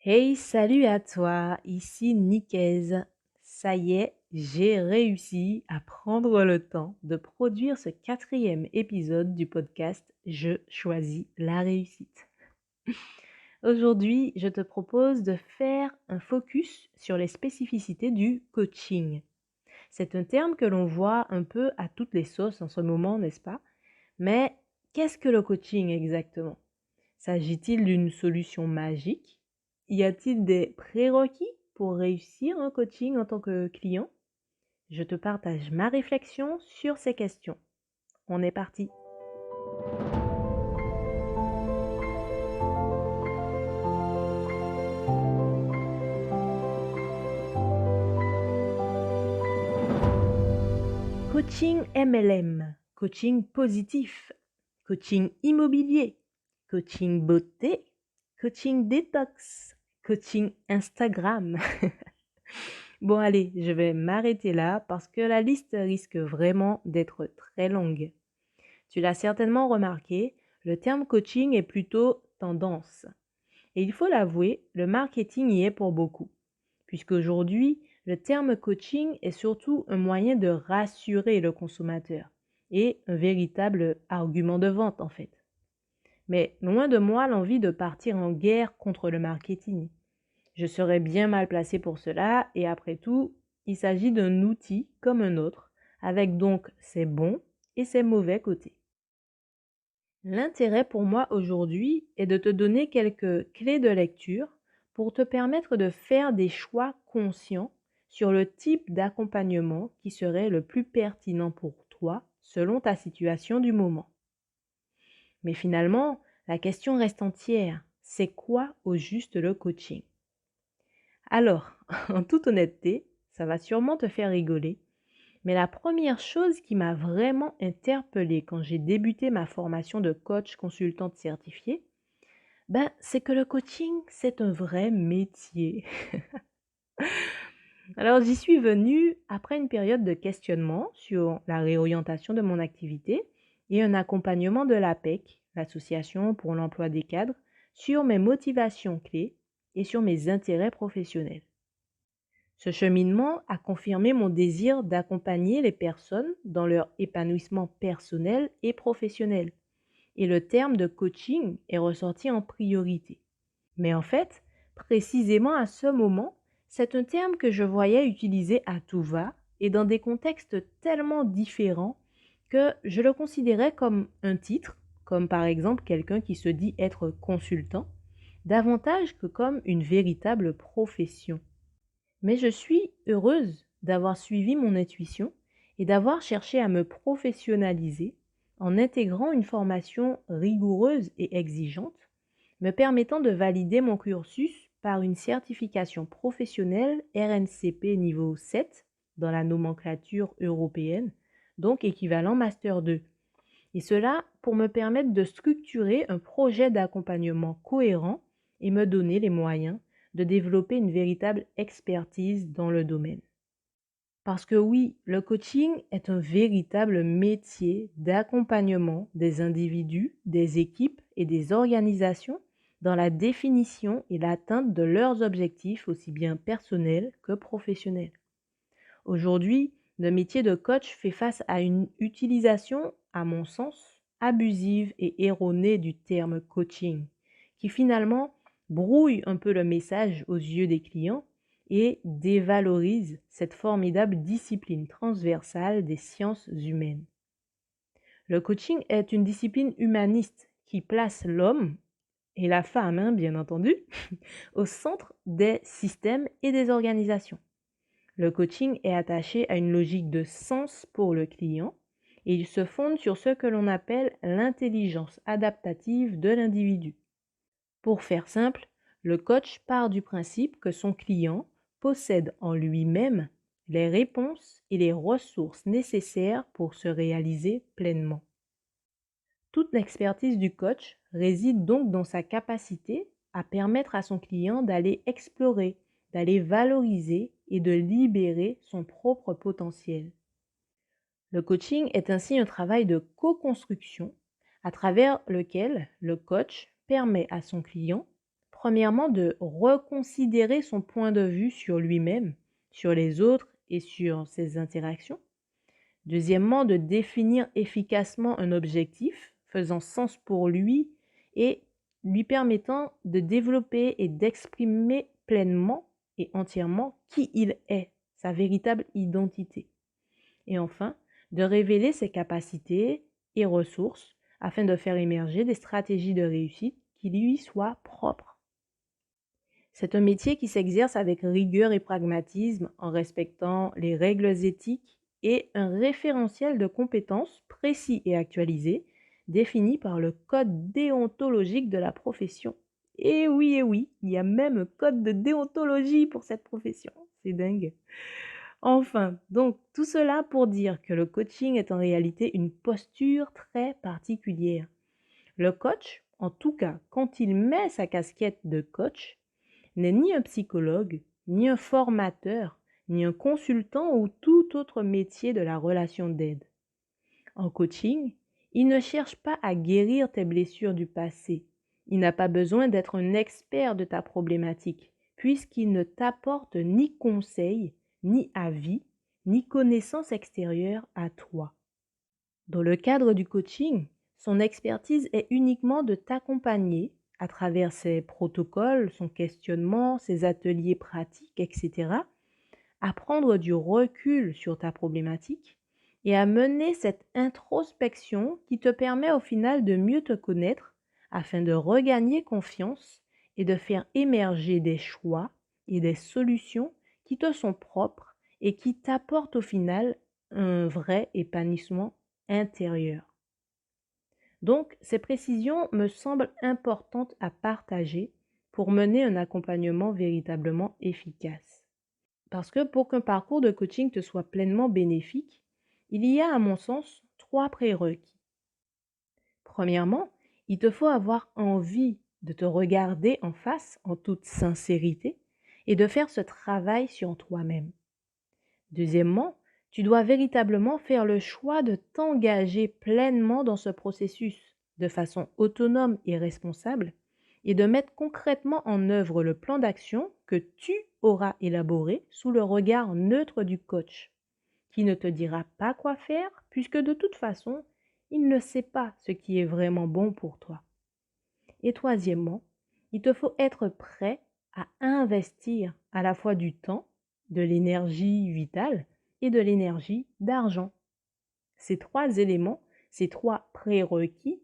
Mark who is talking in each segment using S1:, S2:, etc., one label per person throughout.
S1: Hey, salut à toi, ici Nicaise. Ça y est, j'ai réussi à prendre le temps de produire ce quatrième épisode du podcast Je choisis la réussite. Aujourd'hui, je te propose de faire un focus sur les spécificités du coaching. C'est un terme que l'on voit un peu à toutes les sauces en ce moment, n'est-ce pas? Mais qu'est-ce que le coaching exactement? S'agit-il d'une solution magique? Y a-t-il des prérequis pour réussir un coaching en tant que client? Je te partage ma réflexion sur ces questions. On est parti. Coaching MLM, coaching positif, coaching immobilier, coaching beauté, coaching détox, coaching Instagram. Bon allez, je vais m'arrêter là parce que la liste risque vraiment d'être très longue. Tu l'as certainement remarqué, le terme coaching est plutôt tendance. Et il faut l'avouer, le marketing y est pour beaucoup. Puisqu'aujourd'hui, le terme coaching est surtout un moyen de rassurer le consommateur et un véritable argument de vente en fait. Mais loin de moi l'envie de partir en guerre contre le marketing. Je serais bien mal placé pour cela et après tout, il s'agit d'un outil comme un autre, avec donc ses bons et ses mauvais côtés. L'intérêt pour moi aujourd'hui est de te donner quelques clés de lecture pour te permettre de faire des choix conscients sur le type d'accompagnement qui serait le plus pertinent pour toi selon ta situation du moment. Mais finalement, la question reste entière. C'est quoi au juste le coaching? Alors, en toute honnêteté, ça va sûrement te faire rigoler, mais la première chose qui m'a vraiment interpellée quand j'ai débuté ma formation de coach consultante certifiée, c'est que le coaching, c'est un vrai métier. Alors, j'y suis venue après une période de questionnement sur la réorientation de mon activité et un accompagnement de l'APEC, l'Association pour l'emploi des cadres, sur mes motivations clés et sur mes intérêts professionnels. Ce cheminement a confirmé mon désir d'accompagner les personnes dans leur épanouissement personnel et professionnel. Et le terme de coaching est ressorti en priorité. Mais en fait, précisément à ce moment, c'est un terme que je voyais utilisé à tout va et dans des contextes tellement différents que je le considérais comme un titre, comme par exemple quelqu'un qui se dit être consultant, davantage que comme une véritable profession. Mais je suis heureuse d'avoir suivi mon intuition et d'avoir cherché à me professionnaliser en intégrant une formation rigoureuse et exigeante, me permettant de valider mon cursus par une certification professionnelle RNCP niveau 7 dans la nomenclature européenne, donc équivalent Master 2. Et cela pour me permettre de structurer un projet d'accompagnement cohérent et me donner les moyens de développer une véritable expertise dans le domaine. Parce que oui, le coaching est un véritable métier d'accompagnement des individus, des équipes et des organisations dans la définition et l'atteinte de leurs objectifs aussi bien personnels que professionnels. Aujourd'hui, le métier de coach fait face à une utilisation, à mon sens, abusive et erronée du terme coaching, qui finalement brouille un peu le message aux yeux des clients et dévalorise cette formidable discipline transversale des sciences humaines. Le coaching est une discipline humaniste qui place l'homme, et la femme, bien entendu, au centre des systèmes et des organisations. Le coaching est attaché à une logique de sens pour le client et il se fonde sur ce que l'on appelle l'intelligence adaptative de l'individu. Pour faire simple, le coach part du principe que son client possède en lui-même les réponses et les ressources nécessaires pour se réaliser pleinement. Toute l'expertise du coach réside donc dans sa capacité à permettre à son client d'aller explorer, d'aller valoriser et de libérer son propre potentiel. Le coaching est ainsi un travail de co-construction à travers lequel le coach permet à son client, premièrement, de reconsidérer son point de vue sur lui-même, sur les autres et sur ses interactions. Deuxièmement, de définir efficacement un objectif faisant sens pour lui et lui permettant de développer et d'exprimer pleinement et entièrement qui il est, sa véritable identité. Et enfin, de révéler ses capacités et ressources afin de faire émerger des stratégies de réussite qui lui soient propres. C'est un métier qui s'exerce avec rigueur et pragmatisme en respectant les règles éthiques et un référentiel de compétences précis et actualisé défini par le code déontologique de la profession. Et oui, il y a même un code de déontologie pour cette profession. C'est dingue. Enfin, donc tout cela pour dire que le coaching est en réalité une posture très particulière. Le coach, en tout cas quand il met sa casquette de coach, n'est ni un psychologue, ni un formateur, ni un consultant ou tout autre métier de la relation d'aide. En coaching, il ne cherche pas à guérir tes blessures du passé. Il n'a pas besoin d'être un expert de ta problématique, puisqu'il ne t'apporte ni conseil, ni avis, ni connaissance extérieure à toi. Dans le cadre du coaching, son expertise est uniquement de t'accompagner à travers ses protocoles, son questionnement, ses ateliers pratiques, etc., à prendre du recul sur ta problématique et à mener cette introspection qui te permet au final de mieux te connaître afin de regagner confiance et de faire émerger des choix et des solutions qui te sont propres et qui t'apportent au final un vrai épanouissement intérieur. Donc, ces précisions me semblent importantes à partager pour mener un accompagnement véritablement efficace. Parce que pour qu'un parcours de coaching te soit pleinement bénéfique, il y a à mon sens 3 prérequis. Premièrement, il te faut avoir envie de te regarder en face en toute sincérité et de faire ce travail sur toi-même. Deuxièmement, tu dois véritablement faire le choix de t'engager pleinement dans ce processus de façon autonome et responsable et de mettre concrètement en œuvre le plan d'action que tu auras élaboré sous le regard neutre du coach, qui ne te dira pas quoi faire puisque de toute façon, il ne sait pas ce qui est vraiment bon pour toi. Et troisièmement, il te faut être prêt à investir à la fois du temps, de l'énergie vitale et de l'énergie d'argent. Ces 3 éléments, ces 3 prérequis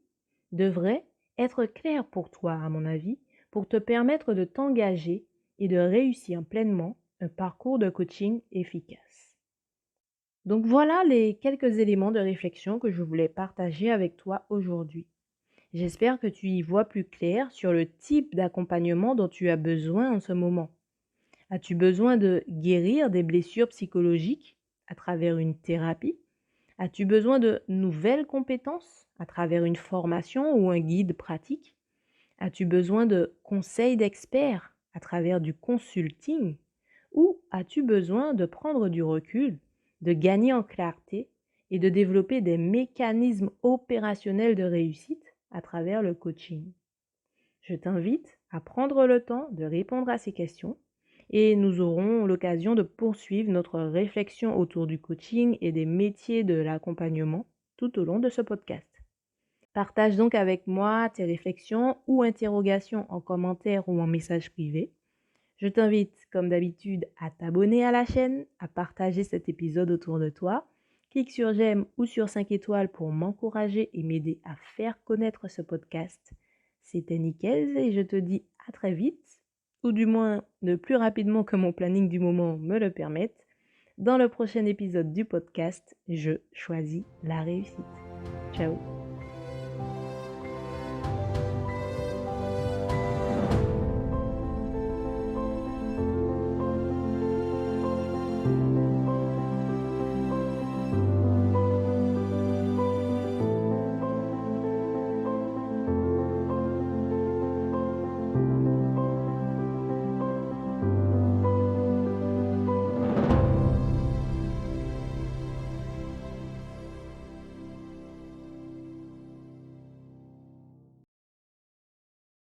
S1: devraient être clairs pour toi, à mon avis, pour te permettre de t'engager et de réussir pleinement un parcours de coaching efficace. Donc voilà les quelques éléments de réflexion que je voulais partager avec toi aujourd'hui. J'espère que tu y vois plus clair sur le type d'accompagnement dont tu as besoin en ce moment. As-tu besoin de guérir des blessures psychologiques à travers une thérapie? As-tu besoin de nouvelles compétences à travers une formation ou un guide pratique? As-tu besoin de conseils d'experts à travers du consulting? Ou as-tu besoin de prendre du recul, de gagner en clarté et de développer des mécanismes opérationnels de réussite à travers le coaching? Je t'invite à prendre le temps de répondre à ces questions et nous aurons l'occasion de poursuivre notre réflexion autour du coaching et des métiers de l'accompagnement tout au long de ce podcast. Partage donc avec moi tes réflexions ou interrogations en commentaire ou en message privé. Je t'invite, comme d'habitude, à t'abonner à la chaîne, à partager cet épisode autour de toi. Clique sur j'aime ou sur 5 étoiles pour m'encourager et m'aider à faire connaître ce podcast. C'était Nickel et je te dis à très vite, ou du moins le plus rapidement que mon planning du moment me le permette, dans le prochain épisode du podcast Je choisis la réussite. Ciao.